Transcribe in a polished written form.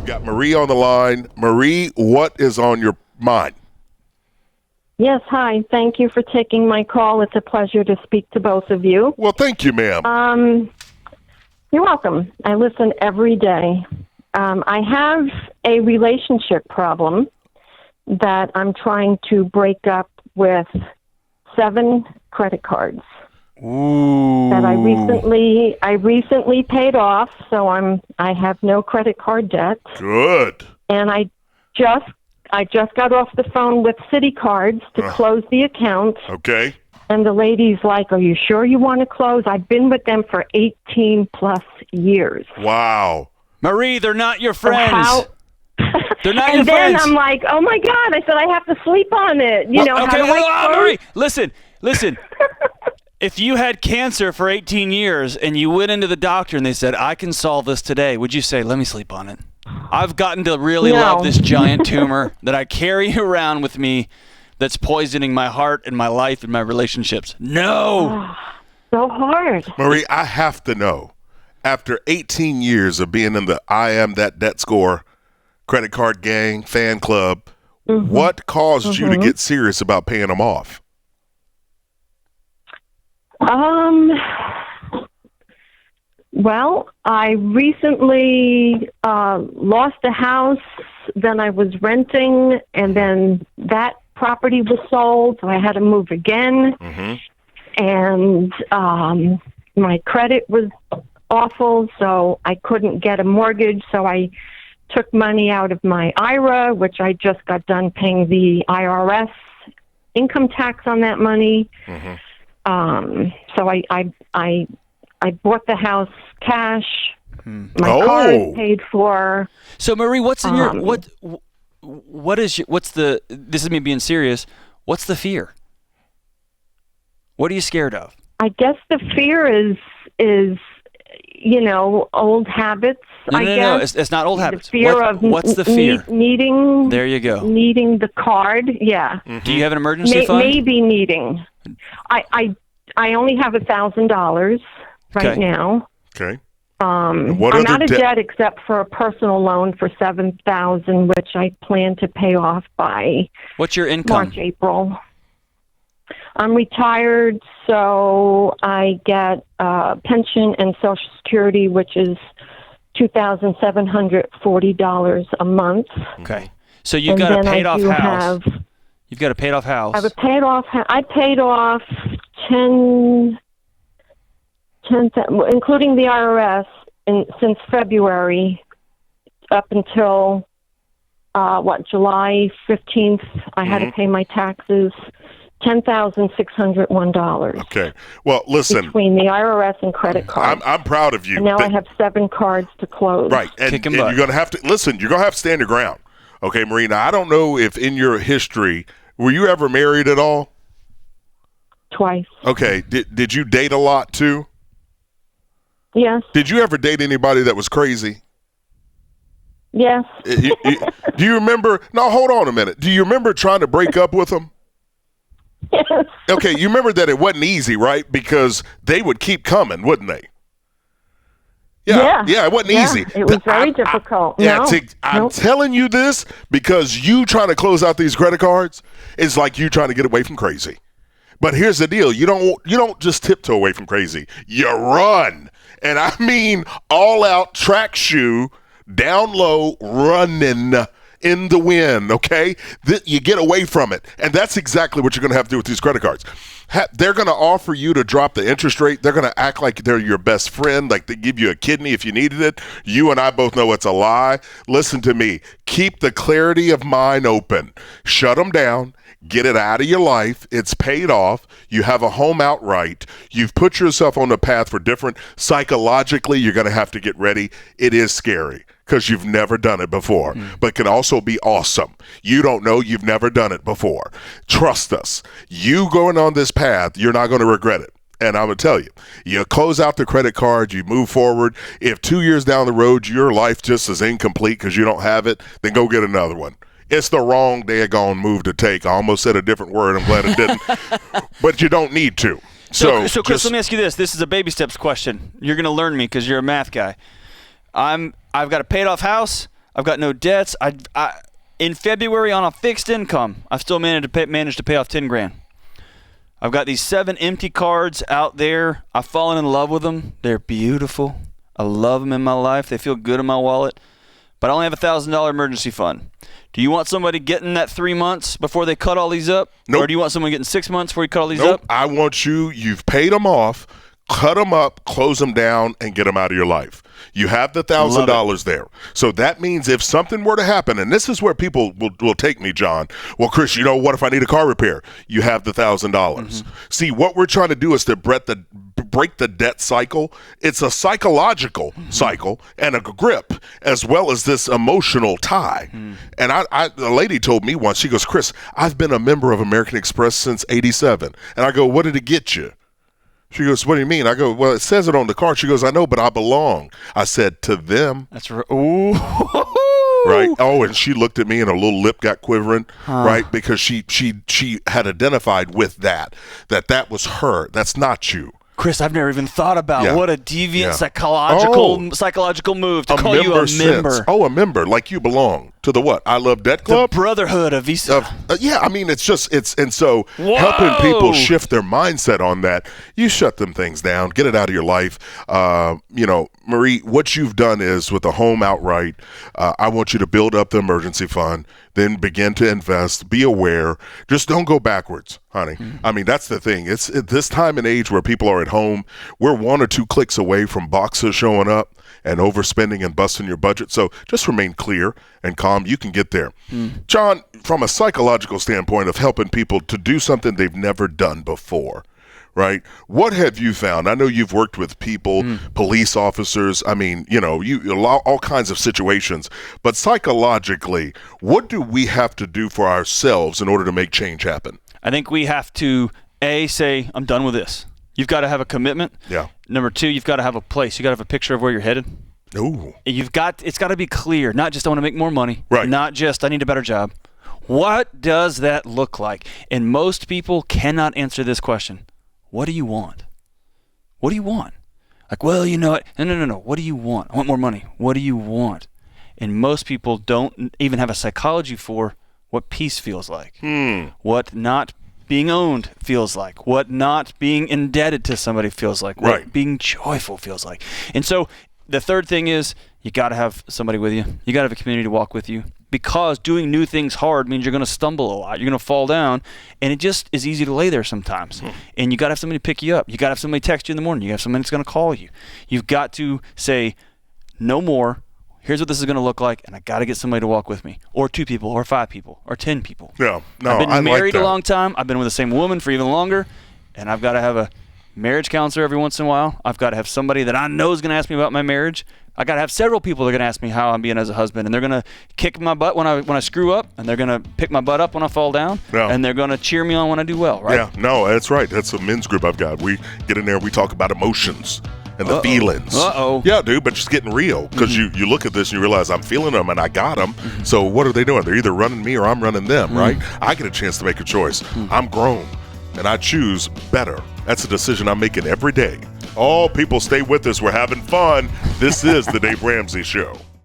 got Marie on the line. Marie, what is on your mind? Yes, hi. Thank you for taking my call. It's a pleasure to speak to both of you. Well, thank you, ma'am. You're welcome. I listen every day. I have a relationship problem that I'm trying to break up with 7 credit cards. Ooh. That I recently paid off, so I have no credit card debt. Good. And I just got off the phone with Citi Cards to close the account. Okay. And the lady's like, "Are you sure you want to close?" I've been with them for 18 plus years. Wow. Marie, they're not your friends. They're not your and then friends. I'm like, "Oh my God!" I said, "I have to sleep on it." You know, okay, how do I close? Marie, listen. If you had cancer for 18 years and you went into the doctor and they said, "I can solve this today," would you say, "Let me sleep on it"? I've gotten to really love this giant tumor that I carry around with me that's poisoning my heart and my life and my relationships. No. So hard. Marie, I have to know, after 18 years of being in the I Am That Debt Score credit card gang fan club, what caused you to get serious about paying them off? Well, I recently lost a house, then I was renting, and then that property was sold, so I had to move again. And my credit was awful, so I couldn't get a mortgage, so I took money out of my IRA, which I just got done paying the IRS income tax on that money. So I bought the house cash. My car is paid for. So Marie, what's in your this is me being serious. What's the fear? What are you scared of? I guess the fear is old habits. No, it's not old habits. The fear of what's the fear? Needing. There you go. Needing the card. Yeah. Do you have an emergency fund? Maybe needing. I only have $1,000 right now. Okay. I'm out of debt except for a personal loan for $7,000, which I plan to pay off by What's your income? March, April. I'm retired, so I get pension and Social Security, which is $2,740 a month. Okay. So you've got a paid-off house. You've got a paid-off house. I have a paid-off. I paid off 10, including the IRS, since February up until July 15th. I had to pay my taxes. $10,601. Okay. Well, listen. Between the IRS and credit cards. I'm proud of you. And now I have 7 cards to close. Right. And you're going to have to, listen, you're going to have to stand your ground. Okay, Marina, I don't know if in your history, were you ever married at all? Twice. Okay. Did you date a lot too? Yes. Did you ever date anybody that was crazy? Yes. Do you remember? No, hold on a minute. Do you remember trying to break up with them? Yes. Okay, you remember that it wasn't easy, right? Because they would keep coming, wouldn't they? Yeah, it wasn't easy. It was very difficult. I'm telling you this because you trying to close out these credit cards is like you trying to get away from crazy. But here's the deal. You don't just tiptoe away from crazy. You run. And I mean all out track shoe, down low, running in the wind, okay? You get away from it. And that's exactly what you're going to have to do with these credit cards. They're going to offer you to drop the interest rate. They're going to act like they're your best friend, like they give you a kidney if you needed it. You and I both know it's a lie. Listen to me. Keep the clarity of mind open. Shut them down. Get it out of your life. It's paid off. You have a home outright. You've put yourself on the path for different. Psychologically, you're going to have to get ready. It is scary because you've never done it before, but can also be awesome. You don't know. You've never done it before. Trust us. You going on this path, you're not going to regret it. And I'm going to tell you, you close out the credit card, you move forward. If 2 years down the road, your life just is incomplete because you don't have it, then go get another one. It's the wrong daggone move to take. I almost said a different word. I'm glad it didn't. But you don't need to. So Chris, let me ask you this. This is a baby steps question. You're going to learn me because you're a math guy. I've got a paid off house. I've got no debts. In February on a fixed income, I've still managed to pay off $10,000. I've got these 7 empty cards out there. I've fallen in love with them. They're beautiful. I love them in my life. They feel good in my wallet. But I only have a $1,000 emergency fund. Do you want somebody getting that 3 months before they cut all these up? Nope. Or do you want someone getting 6 months before you cut all these Nope. up? I want you've paid them off, cut them up, close them down, and get them out of your life. You have the $1,000 there. So that means if something were to happen, and this is where people will take me, John. Well, Chris, what if I need a car repair? You have the $1,000. See, what we're trying to do is to break the debt cycle. It's a psychological cycle and a grip, as well as this emotional tie. And a lady told me once, she goes, Chris, I've been a member of American Express since '87. And I go, what did it get you? She goes, what do you mean? I go, well, it says it on the card. She goes, I know, but I belong. I said, to them. That's right. Ooh. Right. Oh, and she looked at me and her little lip got quivering, right? Because she had identified with that was her. That's not you. Chris, I've never even thought about what a deviant psychological move to call you a member. A member, like you belong to the what? I Love Debt Club? The Brotherhood of Visa. I mean, helping people shift their mindset on that. You shut them things down, get it out of your life. Marie, what you've done is with the home outright, I want you to build up the emergency fund, then begin to invest, be aware. Just don't go backwards, honey. I mean, that's the thing. It's at this time and age where people are at home, we're 1 or 2 clicks away from boxes showing up and overspending and busting your budget. So just remain clear and calm. You can get there. John, from a psychological standpoint of helping people to do something they've never done before, right? What have you found? I know you've worked with people, police officers. I mean, all kinds of situations. But psychologically, what do we have to do for ourselves in order to make change happen? I think we have to, say, I'm done with this. You've got to have a commitment. Yeah. Number 2, you've got to have a place. You got to have a picture of where you're headed. Ooh. It's got to be clear. Not just I want to make more money. Right. Not just I need a better job. What does that look like? And most people cannot answer this question. What do you want? What do you want? Like, well, you know what? No. What do you want? I want more money. What do you want? And most people don't even have a psychology for what peace feels like. What not being owned feels like. What not being indebted to somebody feels like. What being joyful feels like. And so the third thing is you got to have somebody with you. You got to have a community to walk with you. Because doing new things hard means you're going to stumble a lot. You're going to fall down, and it just is easy to lay there sometimes. And you got to have somebody pick you up. You got to have somebody text you in the morning. You have somebody that's going to call you. You've got to say, no more. Here's what this is going to look like, and I got to get somebody to walk with me, or 2 people, or 5 people, or 10 people. Yeah, no, I've been married like a long time. I've been with the same woman for even longer, and I've got to have a marriage counselor every once in a while. I've got to have somebody that I know is going to ask me about my marriage. I got to have several people that are going to ask me how I'm being as a husband, and they're going to kick my butt when I screw up, and they're going to pick my butt up when I fall down, and they're going to cheer me on when I do well, right? Yeah, no, that's right. That's a men's group I've got. We get in there, we talk about emotions and the feelings. Yeah, dude, but just getting real, because you look at this and you realize I'm feeling them and I got them. So what are they doing? They're either running me or I'm running them, right? I get a chance to make a choice. I'm grown, and I choose better. That's a decision I'm making every day. All people, stay with us. We're having fun. This is the Dave Ramsey Show.